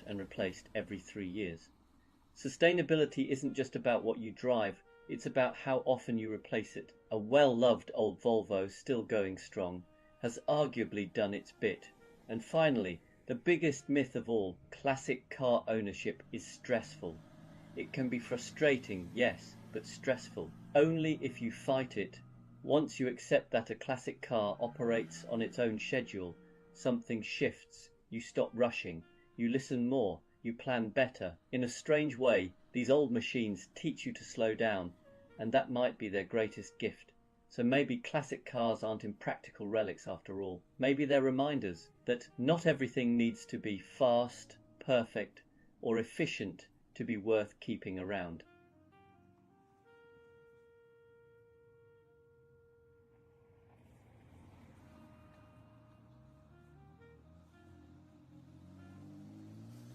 and replaced every 3 years. Sustainability isn't just about what you drive, it's about how often you replace it. A well-loved old Volvo, still going strong, has arguably done its bit. And finally, the biggest myth of all, classic car ownership is stressful. It can be frustrating, yes, but stressful. Only if you fight it. Once you accept that a classic car operates on its own schedule, something shifts, you stop rushing, you listen more, you plan better. In a strange way, these old machines teach you to slow down, and that might be their greatest gift. So maybe classic cars aren't impractical relics after all. Maybe they're reminders that not everything needs to be fast, perfect, or efficient to be worth keeping around.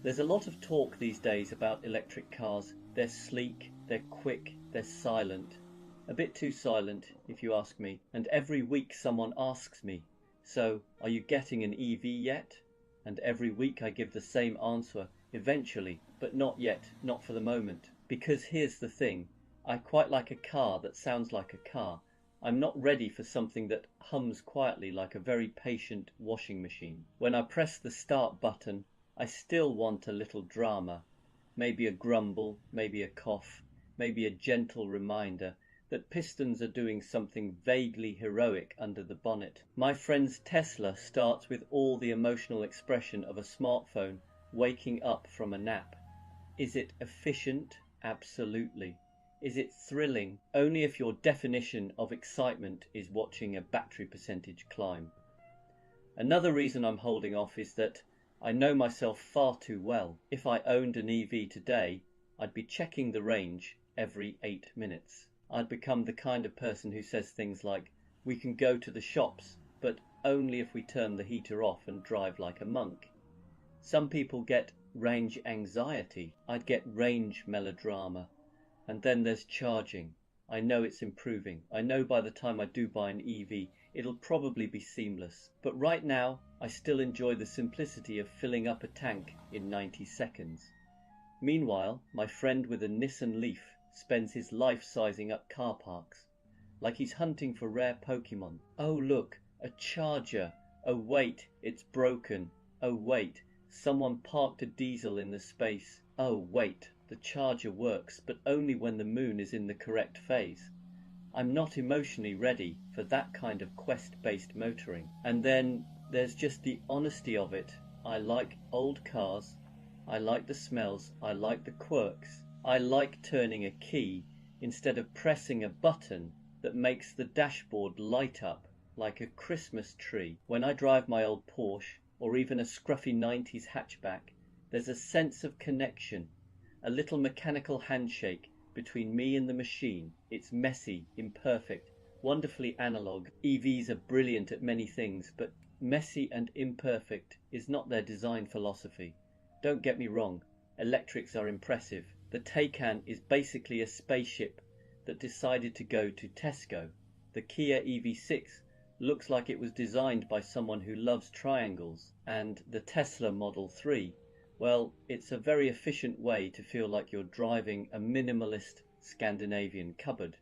There's a lot of talk these days about electric cars. They're sleek, they're quick, they're silent. A bit too silent, if you ask me. And every week someone asks me, so are you getting an EV yet? And every week I give the same answer, eventually, but not yet, not for the moment. Because here's the thing, I quite like a car that sounds like a car. I'm not ready for something that hums quietly like a very patient washing machine. When I press the start button, I still want a little drama, maybe a grumble, maybe a cough, maybe a gentle reminder that pistons are doing something vaguely heroic under the bonnet. My friend's Tesla starts with all the emotional expression of a smartphone waking up from a nap. Is it efficient? Absolutely. Is it thrilling? Only if your definition of excitement is watching a battery percentage climb. Another reason I'm holding off is that I know myself far too well. If I owned an EV today, I'd be checking the range every 8 minutes. I'd become the kind of person who says things like, we can go to the shops, but only if we turn the heater off and drive like a monk. Some people get range anxiety. I'd get range melodrama. And then there's charging. I know it's improving. I know by the time I do buy an EV, it'll probably be seamless. But right now, I still enjoy the simplicity of filling up a tank in 90 seconds. Meanwhile, my friend with a Nissan Leaf spends his life sizing up car parks, like he's hunting for rare Pokemon. Oh look, a charger. Oh wait, it's broken. Oh wait, someone parked a diesel in the space. Oh wait, the charger works, but only when the moon is in the correct phase. I'm not emotionally ready for that kind of quest-based motoring. And then there's just the honesty of it. I like old cars, I like the smells, I like the quirks. I like turning a key instead of pressing a button that makes the dashboard light up like a Christmas tree. When I drive my old Porsche, or even a scruffy 90s hatchback, there's a sense of connection, a little mechanical handshake between me and the machine. It's messy, imperfect, wonderfully analog. EVs are brilliant at many things, but messy and imperfect is not their design philosophy. Don't get me wrong, electrics are impressive. The Taycan is basically a spaceship that decided to go to Tesco. The Kia EV6 looks like it was designed by someone who loves triangles. And the Tesla Model 3, well, it's a very efficient way to feel like you're driving a minimalist Scandinavian cupboard.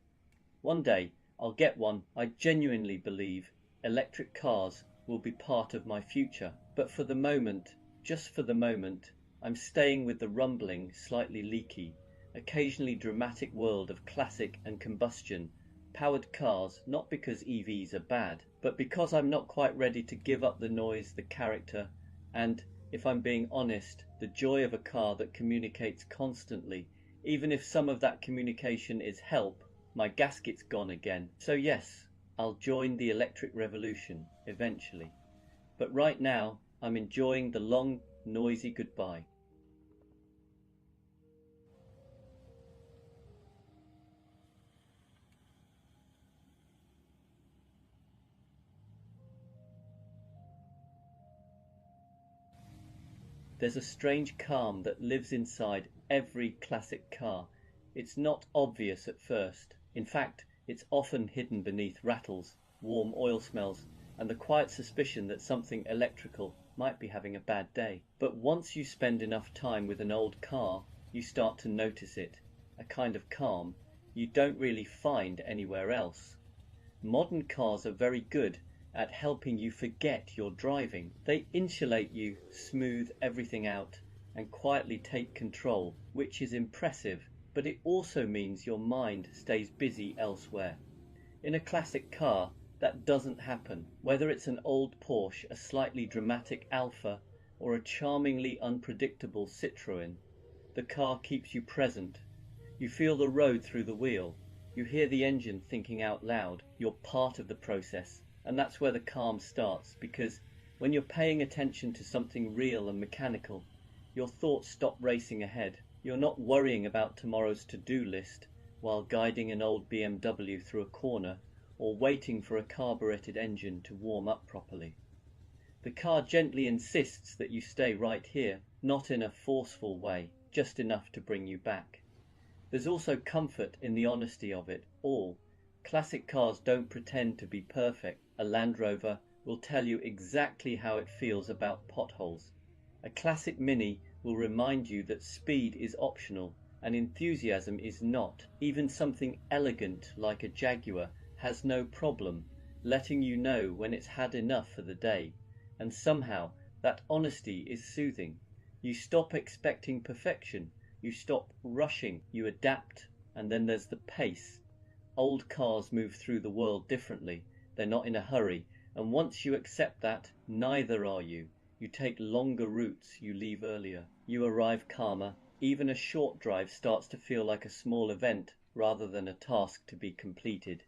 One day I'll get one. I genuinely believe electric cars will be part of my future. But for the moment, just for the moment, I'm staying with the rumbling, slightly leaky, occasionally dramatic world of classic and combustion powered cars, not because EVs are bad, but because I'm not quite ready to give up the noise, the character, and, if I'm being honest, the joy of a car that communicates constantly, even if some of that communication is help. My gasket's gone again. So yes, I'll join the electric revolution eventually. But right now, I'm enjoying the long, noisy goodbye. There's a strange calm that lives inside every classic car. It's not obvious at first. In fact, it's often hidden beneath rattles, warm oil smells, and the quiet suspicion that something electrical might be having a bad day. But once you spend enough time with an old car, you start to notice it, a kind of calm you don't really find anywhere else. Modern cars are very good at helping you forget you're driving. They insulate you, smooth everything out, and quietly take control, which is impressive, but it also means your mind stays busy elsewhere. In a classic car, that doesn't happen. Whether it's an old Porsche, a slightly dramatic Alfa, or a charmingly unpredictable Citroën, the car keeps you present. You feel the road through the wheel. You hear the engine thinking out loud. You're part of the process. And that's where the calm starts, because when you're paying attention to something real and mechanical, your thoughts stop racing ahead. You're not worrying about tomorrow's to-do list while guiding an old BMW through a corner or waiting for a carbureted engine to warm up properly. The car gently insists that you stay right here, not in a forceful way, just enough to bring you back. There's also comfort in the honesty of it all. Classic cars don't pretend to be perfect. A Land Rover will tell you exactly how it feels about potholes. A classic Mini will remind you that speed is optional and enthusiasm is not. Even something elegant like a Jaguar has no problem letting you know when it's had enough for the day, and somehow that honesty is soothing. You stop expecting perfection, you stop rushing, you adapt, and then there's the pace. Old cars move through the world differently. They're not in a hurry, and once you accept that, neither are you. You take longer routes, you leave earlier. You arrive calmer. Even a short drive starts to feel like a small event rather than a task to be completed.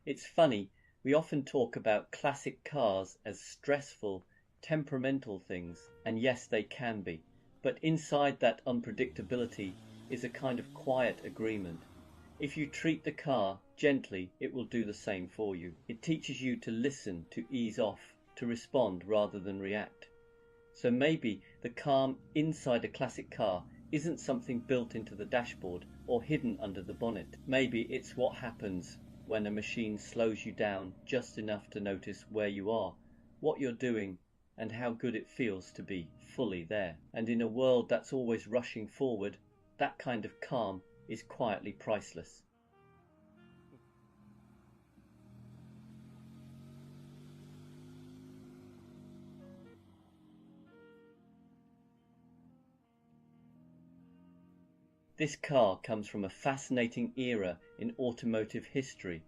It's funny, we often talk about classic cars as stressful, temperamental things, and yes, they can be. But inside that unpredictability is a kind of quiet agreement. If you treat the car gently, it will do the same for you. It teaches you to listen, to ease off, to respond rather than react. So maybe the calm inside a classic car isn't something built into the dashboard or hidden under the bonnet. Maybe it's what happens when a machine slows you down just enough to notice where you are, what you're doing, and how good it feels to be fully there. And in a world that's always rushing forward, that kind of calm is quietly priceless. This car comes from a fascinating era in automotive history,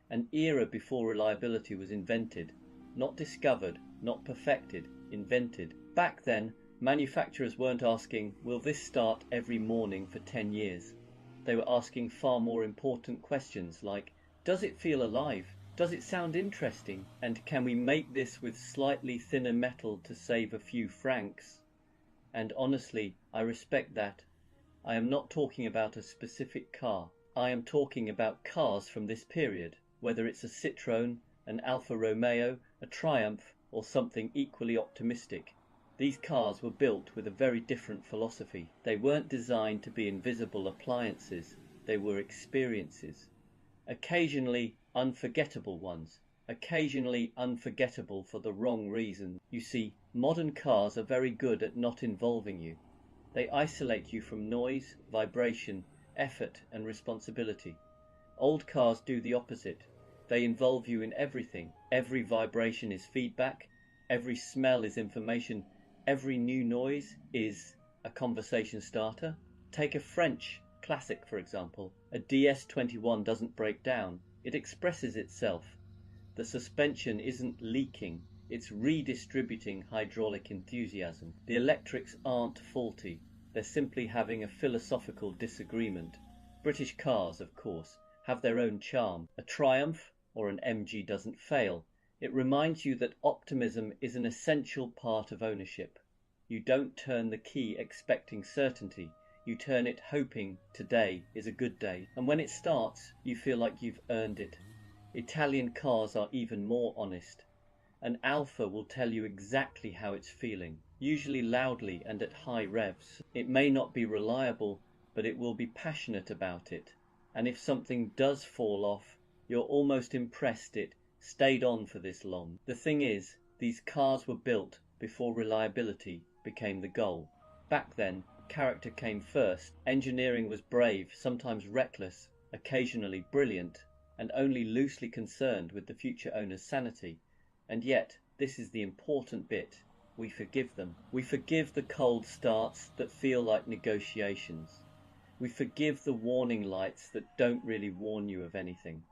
an era before reliability was invented, not discovered, not perfected, invented. Back then, manufacturers weren't asking, will this start every morning for 10 years? They were asking far more important questions like, does it feel alive? Does it sound interesting? And can we make this with slightly thinner metal to save a few francs? And honestly, I respect that. I am not talking about a specific car. I am talking about cars from this period, whether it's a Citroën, an Alfa Romeo, a Triumph, or something equally optimistic. These cars were built with a very different philosophy. They weren't designed to be invisible appliances. They were experiences. Occasionally unforgettable ones. Occasionally unforgettable for the wrong reason. You see, modern cars are very good at not involving you. They isolate you from noise, vibration, effort, and responsibility. Old cars do the opposite. They involve you in everything. Every vibration is feedback. Every smell is information. Every new noise is a conversation starter. Take a French classic, for example. A DS21 doesn't break down. It expresses itself. The suspension isn't leaking. It's redistributing hydraulic enthusiasm. The electrics aren't faulty. They're simply having a philosophical disagreement. British cars, of course, have their own charm. A Triumph or an MG doesn't fail. It reminds you that optimism is an essential part of ownership. You don't turn the key expecting certainty. You turn it hoping today is a good day. And when it starts, you feel like you've earned it. Italian cars are even more honest. An Alfa will tell you exactly how it's feeling, usually loudly and at high revs. It may not be reliable, but it will be passionate about it. And if something does fall off, you're almost impressed it stayed on for this long. The thing is, these cars were built before reliability became the goal. Back then, character came first. Engineering was brave, sometimes reckless, occasionally brilliant, and only loosely concerned with the future owner's sanity. And yet, this is the important bit. We forgive them. We forgive the cold starts that feel like negotiations. We forgive the warning lights that don't really warn you of anything.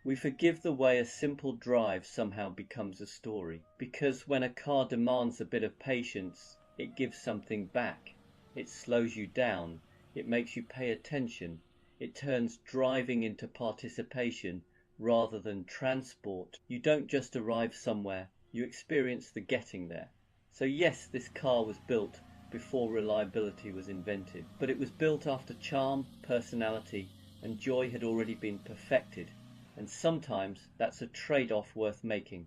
We forgive the way a simple drive somehow becomes a story, because when a car demands a bit of patience, it gives something back. It slows you down, it makes you pay attention, it turns driving into participation rather than transport. You don't just arrive somewhere, you experience the getting there. So yes, this car was built before reliability was invented, but it was built after charm, personality, and joy had already been perfected. And sometimes that's a trade-off worth making.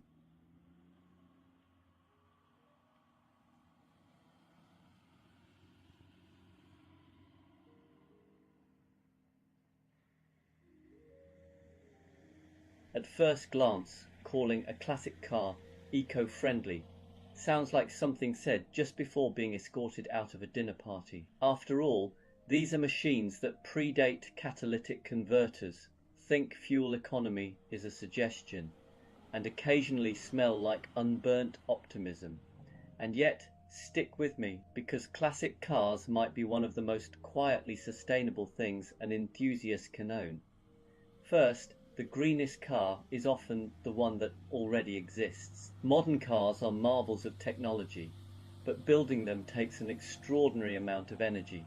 At first glance, calling a classic car eco-friendly sounds like something said just before being escorted out of a dinner party. After all, these are machines that predate catalytic converters, think fuel economy is a suggestion, and occasionally smell like unburnt optimism. And yet, stick with me, because classic cars might be one of the most quietly sustainable things an enthusiast can own. First, the greenest car is often the one that already exists. Modern cars are marvels of technology, but building them takes an extraordinary amount of energy.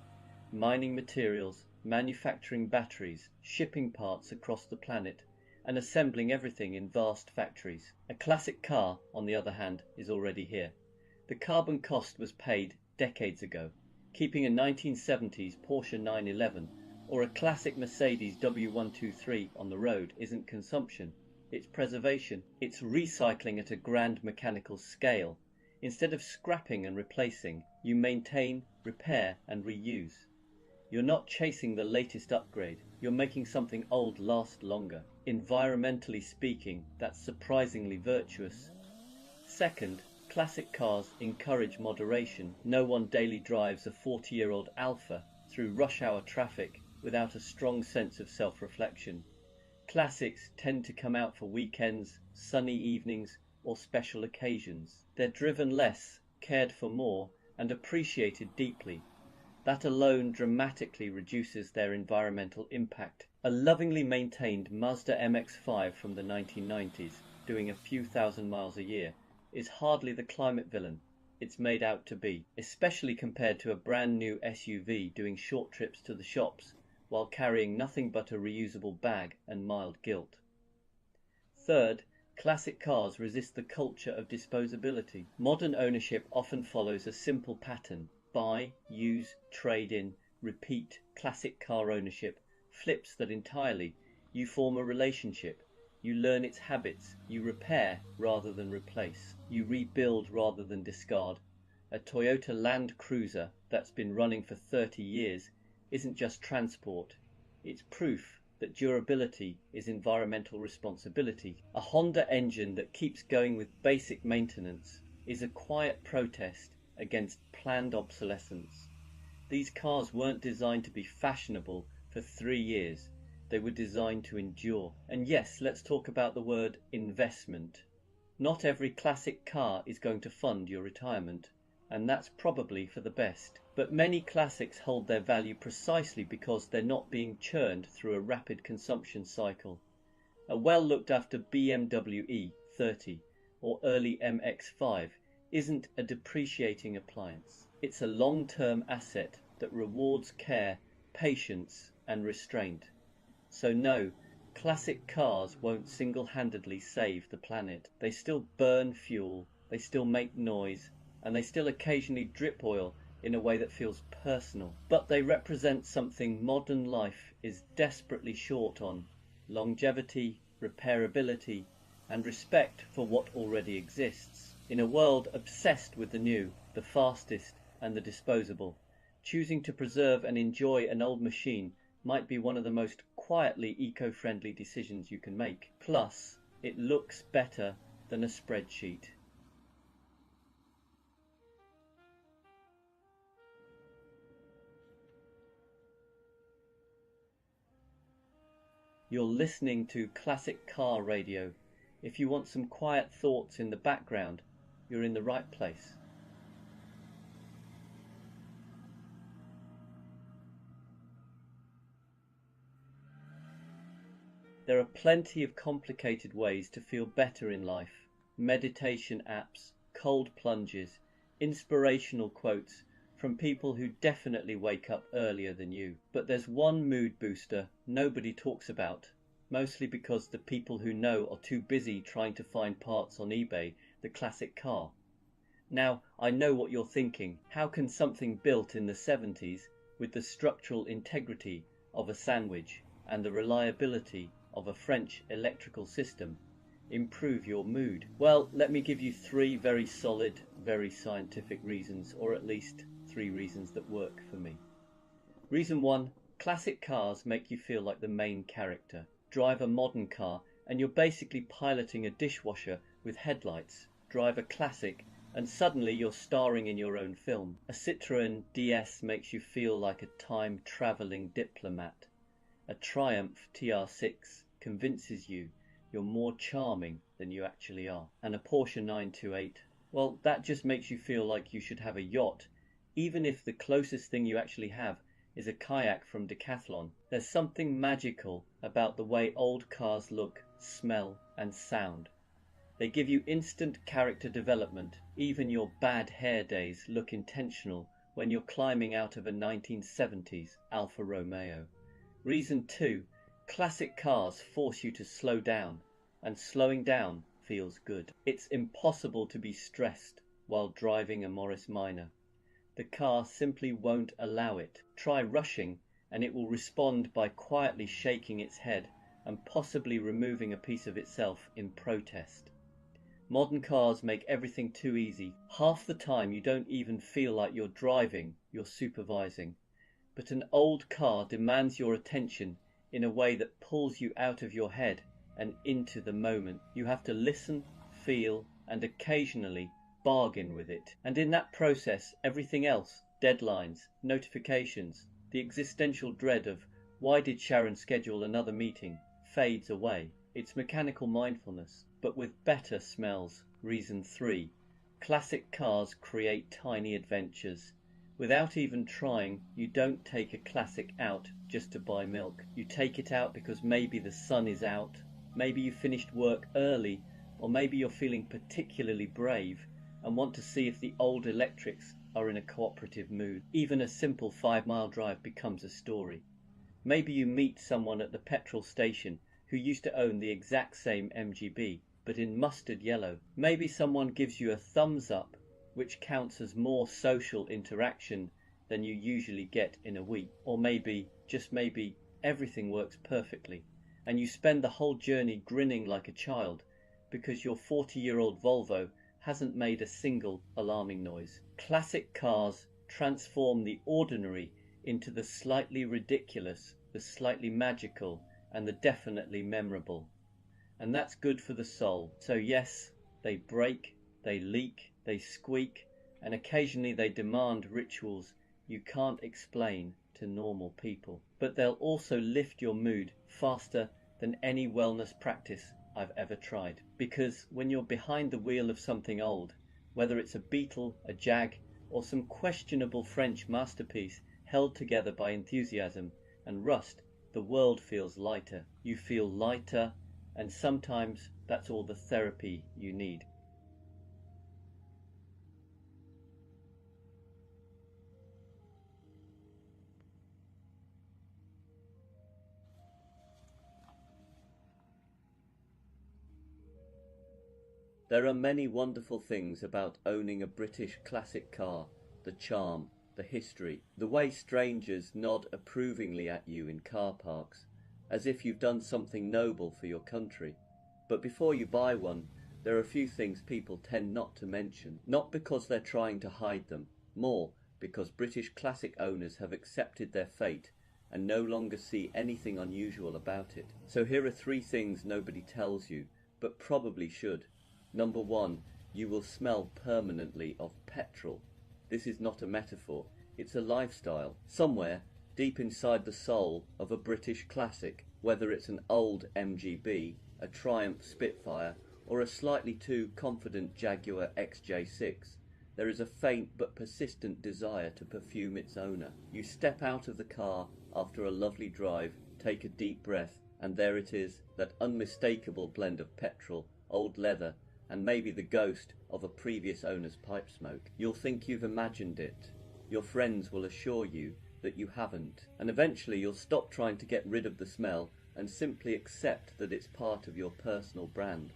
Mining materials, manufacturing batteries, shipping parts across the planet, and assembling everything in vast factories. A classic car, on the other hand, is already here. The carbon cost was paid decades ago. Keeping a 1970s Porsche 911 or a classic Mercedes W123 on the road isn't consumption, it's preservation. It's recycling at a grand mechanical scale. Instead of scrapping and replacing, you maintain, repair and reuse. You're not chasing the latest upgrade, you're making something old last longer. Environmentally speaking, that's surprisingly virtuous. Second, classic cars encourage moderation. No one daily drives a 40-year-old Alfa through rush hour traffic without a strong sense of self-reflection. Classics tend to come out for weekends, sunny evenings, or special occasions. They're driven less, cared for more, and appreciated deeply. That alone dramatically reduces their environmental impact. A lovingly maintained Mazda MX-5 from the 1990s, doing a few thousand miles a year, is hardly the climate villain it's made out to be, especially compared to a brand new SUV doing short trips to the shops while carrying nothing but a reusable bag and mild guilt. Third, classic cars resist the culture of disposability. Modern ownership often follows a simple pattern. Buy, use, trade in, repeat. Classic car ownership flips that entirely. You form a relationship. You learn its habits. You repair rather than replace. You rebuild rather than discard. A Toyota Land Cruiser that's been running for 30 years isn't just transport, it's proof that durability is environmental responsibility. A Honda engine that keeps going with basic maintenance is a quiet protest against planned obsolescence. These cars weren't designed to be fashionable for 3 years, they were designed to endure. And yes, let's talk about the word investment. Not every classic car is going to fund your retirement, and that's probably for the best. But many classics hold their value precisely because they're not being churned through a rapid consumption cycle. A well looked after BMW E30 or early MX-5 isn't a depreciating appliance. It's a long-term asset that rewards care, patience and restraint. So no, classic cars won't single-handedly save the planet. They still burn fuel, they still make noise, and they still occasionally drip oil in a way that feels personal. But they represent something modern life is desperately short on: longevity, repairability, and respect for what already exists. In a world obsessed with the new, the fastest, and the disposable, choosing to preserve and enjoy an old machine might be one of the most quietly eco-friendly decisions you can make. Plus, it looks better than a spreadsheet. You're listening to classic car radio. If you want some quiet thoughts in the background, you're in the right place. There are plenty of complicated ways to feel better in life. Meditation apps, cold plunges, inspirational quotes from people who definitely wake up earlier than you. But there's one mood booster nobody talks about, mostly because the people who know are too busy trying to find parts on eBay, the classic car. Now, I know what you're thinking. How can something built in the 70s with the structural integrity of a sandwich and the reliability of a French electrical system improve your mood? Well, let me give you three very solid, very scientific reasons, or at least three reasons that work for me. Reason one, classic cars make you feel like the main character. Drive a modern car and you're basically piloting a dishwasher with headlights. Drive a classic and suddenly you're starring in your own film. A Citroën DS makes you feel like a time-travelling diplomat. A Triumph TR6 convinces you you're more charming than you actually are. And a Porsche 928, well, that just makes you feel like you should have a yacht, even if the closest thing you actually have is a kayak from Decathlon. There's something magical about the way old cars look, smell, and sound. They give you instant character development. Even your bad hair days look intentional when you're climbing out of a 1970s Alfa Romeo. Reason two, classic cars force you to slow down, and slowing down feels good. It's impossible to be stressed while driving a Morris Minor. The car simply won't allow it. Try rushing and it will respond by quietly shaking its head and possibly removing a piece of itself in protest. Modern cars make everything too easy. Half the time you don't even feel like you're driving, you're supervising. But an old car demands your attention in a way that pulls you out of your head and into the moment. You have to listen, feel, and occasionally bargain with it. And in that process, everything else, deadlines, notifications, the existential dread of why did Sharon schedule another meeting, fades away. It's mechanical mindfulness, but with better smells. Reason 3. Classic cars create tiny adventures. Without even trying, you don't take a classic out just to buy milk. You take it out because maybe the sun is out, maybe you finished work early, or maybe you're feeling particularly brave and want to see if the old electrics are in a cooperative mood. Even a simple 5-mile drive becomes a story. Maybe you meet someone at the petrol station who used to own the exact same MGB, but in mustard yellow. Maybe someone gives you a thumbs up, which counts as more social interaction than you usually get in a week. Or maybe, just maybe, everything works perfectly, and you spend the whole journey grinning like a child because your 40-year-old Volvo hasn't made a single alarming noise. Classic cars transform the ordinary into the slightly ridiculous, the slightly magical, and the definitely memorable. And that's good for the soul. So yes, they break, they leak, they squeak, and occasionally they demand rituals you can't explain to normal people. But they'll also lift your mood faster than any wellness practice I've ever tried. Because when you're behind the wheel of something old, whether it's a Beetle, a Jag, or some questionable French masterpiece held together by enthusiasm and rust, the world feels lighter. You feel lighter, and sometimes that's all the therapy you need. There are many wonderful things about owning a British classic car. The charm, the history, the way strangers nod approvingly at you in car parks, as if you've done something noble for your country. But before you buy one, there are a few things people tend not to mention, not because they're trying to hide them, more because British classic owners have accepted their fate and no longer see anything unusual about it. So here are 3 things nobody tells you, but probably should. Number 1, you will smell permanently of petrol. This is not a metaphor, it's a lifestyle. Somewhere, deep inside the soul of a British classic, Whether it's an old MGB, a Triumph Spitfire, or a slightly too confident Jaguar XJ6, there is a faint but persistent desire to perfume its owner. You step out of the car after a lovely drive, take a deep breath, and there it is, that unmistakable blend of petrol, old leather, and maybe the ghost of a previous owner's pipe smoke. You'll think you've imagined it. Your friends will assure you that you haven't, and eventually you'll stop trying to get rid of the smell and simply accept that it's part of your personal brand.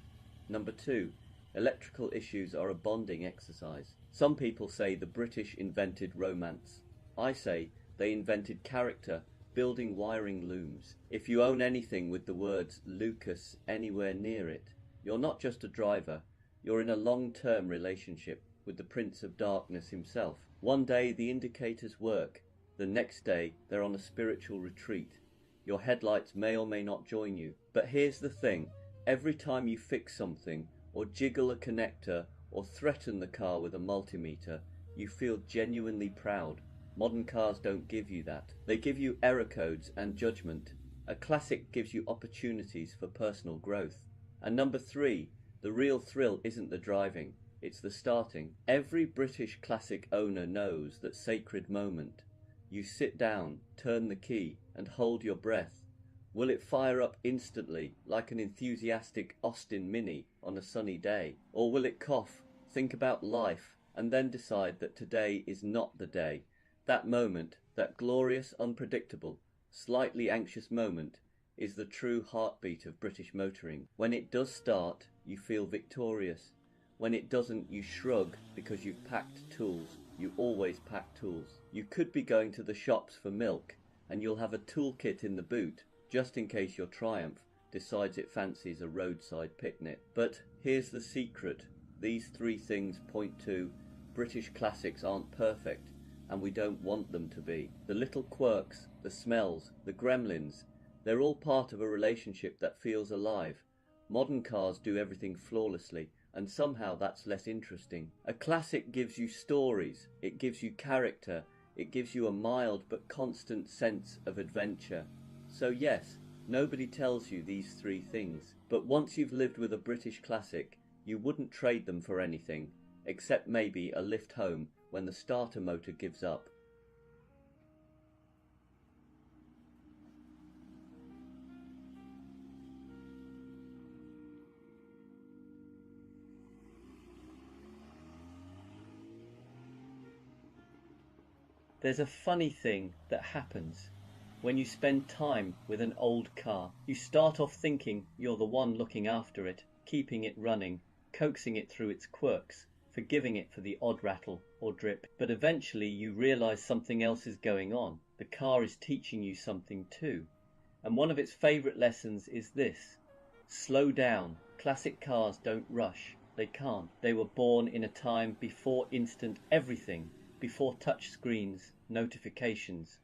Number 2, electrical issues are a bonding exercise. Some people say the British invented romance. I say they invented character, building wiring looms. If you own anything with the words Lucas anywhere near it, you're not just a driver, you're in a long-term relationship with the Prince of Darkness himself. One day the indicators work, the next day they're on a spiritual retreat. Your headlights may or may not join you. But here's the thing, every time you fix something, or jiggle a connector, or threaten the car with a multimeter, you feel genuinely proud. Modern cars don't give you that. They give you error codes and judgment. A classic gives you opportunities for personal growth. And number 3, the real thrill isn't the driving, it's the starting. Every British classic owner knows that sacred moment. You sit down, turn the key, and hold your breath. Will it fire up instantly, like an enthusiastic Austin Mini on a sunny day? Or will it cough, think about life, and then decide that today is not the day? That moment, that glorious, unpredictable, slightly anxious moment, is the true heartbeat of British motoring. When it does start, you feel victorious. When it doesn't, you shrug because you've packed tools. You always pack tools. You could be going to the shops for milk, and you'll have a toolkit in the boot, just in case your Triumph decides it fancies a roadside picnic. But here's the secret. These 3 things point to British classics aren't perfect, and we don't want them to be. The little quirks, the smells, the gremlins, they're all part of a relationship that feels alive. Modern cars do everything flawlessly, and somehow that's less interesting. A classic gives you stories, it gives you character, it gives you a mild but constant sense of adventure. So yes, nobody tells you these 3 things, but once you've lived with a British classic, you wouldn't trade them for anything, except maybe a lift home when the starter motor gives up. There's a funny thing that happens when you spend time with an old car. You start off thinking you're the one looking after it, keeping it running, coaxing it through its quirks, forgiving it for the odd rattle or drip. But eventually you realize something else is going on. The car is teaching you something too. And one of its favorite lessons is this: slow down. Classic cars don't rush. They can't. They were born in a time before instant everything, before touch screens, notifications,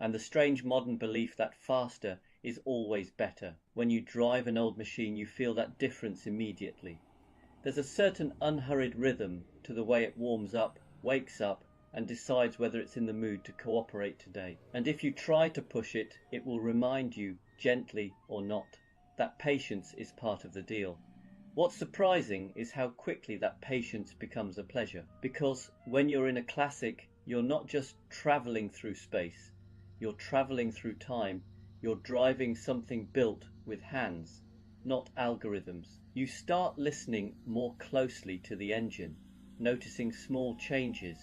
and the strange modern belief that faster is always better. When you drive an old machine, you feel that difference immediately. There's a certain unhurried rhythm to the way it warms up, wakes up, and decides whether it's in the mood to cooperate today. And if you try to push it, it will remind you, gently or not, that patience is part of the deal. What's surprising is how quickly that patience becomes a pleasure, because when you're in a classic, you're not just travelling through space, you're travelling through time, you're driving something built with hands, not algorithms. You start listening more closely to the engine, noticing small changes,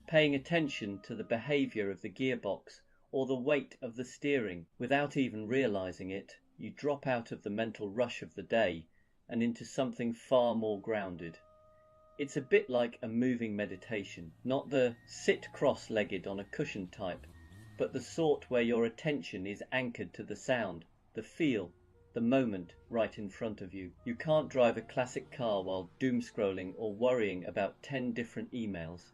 paying attention to the behaviour of the gearbox or the weight of the steering. Without even realising it, you drop out of the mental rush of the day and into something far more grounded. It's a bit like a moving meditation, not the sit cross-legged on a cushion type, but the sort where your attention is anchored to the sound, the feel, the moment right in front of you. You can't drive a classic car while doom scrolling or worrying about 10 different emails.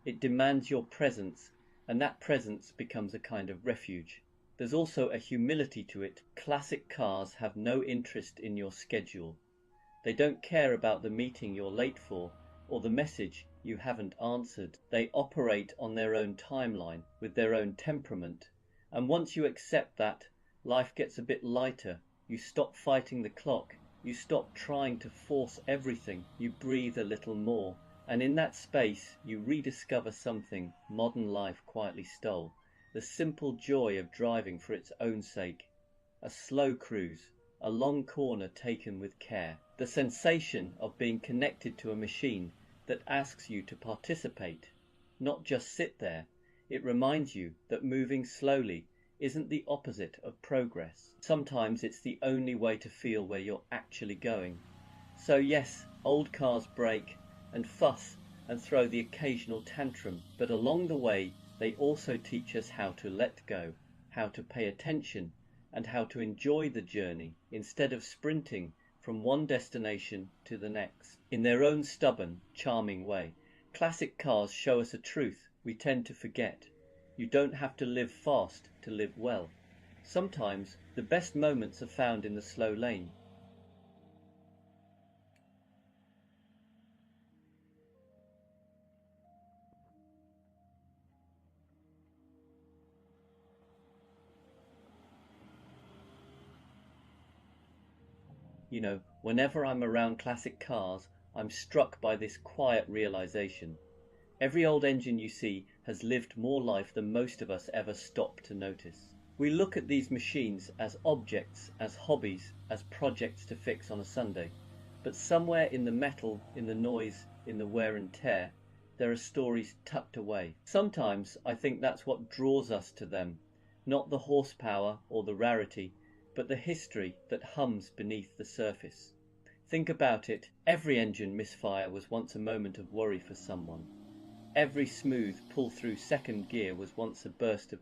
It demands your presence, and that presence becomes a kind of refuge. There's also a humility to it. Classic cars have no interest in your schedule. They don't care about the meeting you're late for or the message you haven't answered. They operate on their own timeline with their own temperament. And once you accept that, life gets a bit lighter. You stop fighting the clock. You stop trying to force everything. You breathe a little more. And in that space, you rediscover something modern life quietly stole. The simple joy of driving for its own sake. A slow cruise, a long corner taken with care. The sensation of being connected to a machine that asks you to participate, not just sit there. It reminds you that moving slowly isn't the opposite of progress. Sometimes it's the only way to feel where you're actually going. So yes, old cars break and fuss and throw the occasional tantrum, but along the way they also teach us how to let go, how to pay attention, and how to enjoy the journey instead of sprinting from one destination to the next. In their own stubborn, charming way, classic cars show us a truth we tend to forget. You don't have to live fast to live well. Sometimes the best moments are found in the slow lane. You know, whenever I'm around classic cars, I'm struck by this quiet realization. Every old engine you see has lived more life than most of us ever stop to notice. We look at these machines as objects, as hobbies, as projects to fix on a Sunday. But somewhere in the metal, in the noise, in the wear and tear, there are stories tucked away. Sometimes I think that's what draws us to them, not the horsepower or the rarity, but the history that hums beneath the surface. Think about it, every engine misfire was once a moment of worry for someone. Every smooth pull through second gear was once a burst of